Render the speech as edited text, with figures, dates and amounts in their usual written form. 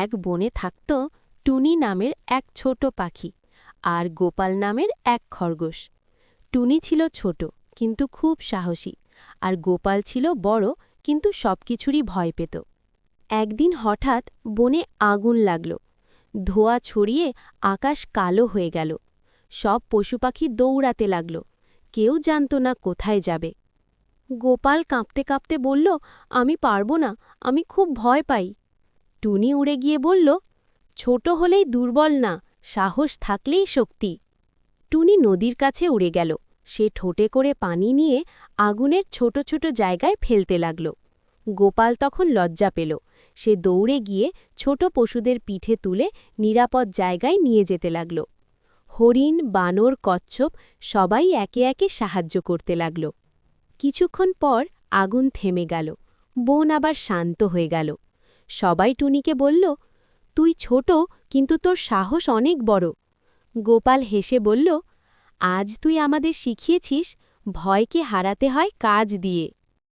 এক বনে থাকত টুনি নামের এক ছোট পাখি আর গোপাল নামের এক খরগোশ। টুনি ছিল ছোট কিন্তু খুব সাহসী, আর গোপাল ছিল বড় কিন্তু সবকিছুরই ভয় পেত। একদিন হঠাৎ বনে আগুন লাগল। ধোঁয়া ছড়িয়ে আকাশ কালো হয়ে গেল। সব পশুপাখি দৌড়াতে লাগল, কেউ জানত না কোথায় যাবে। গোপাল কাঁপতে কাঁপতে বলল, আমি পারব না, আমি খুব ভয় পাই। টুনি উড়ে গিয়ে বলল, ছোট হলেই দুর্বল না, সাহস থাকলেই শক্তি। টুনি নদীর কাছে উড়ে গেল। সে ঠোঁটে করে পানি নিয়ে আগুনের ছোট ছোট জায়গায় ফেলতে লাগল। গোপাল তখন লজ্জা পেল। সে দৌড়ে গিয়ে ছোট পশুদের পিঠে তুলে নিরাপদ জায়গায় নিয়ে যেতে লাগল। হরিণ, বানর, কচ্ছপ সবাই একে একে সাহায্য করতে লাগল। কিছুক্ষণ পর আগুন থেমে গেল। বন আবার শান্ত হয়ে গেল। সবাই টুনিকে বলল, তুই ছোট কিন্তু তোর সাহস অনেক বড়। গোপাল হেসে বলল, আজ তুই আমাদের শিখিয়েছিস ভয়কে হারাতে হয় কাজ দিয়ে।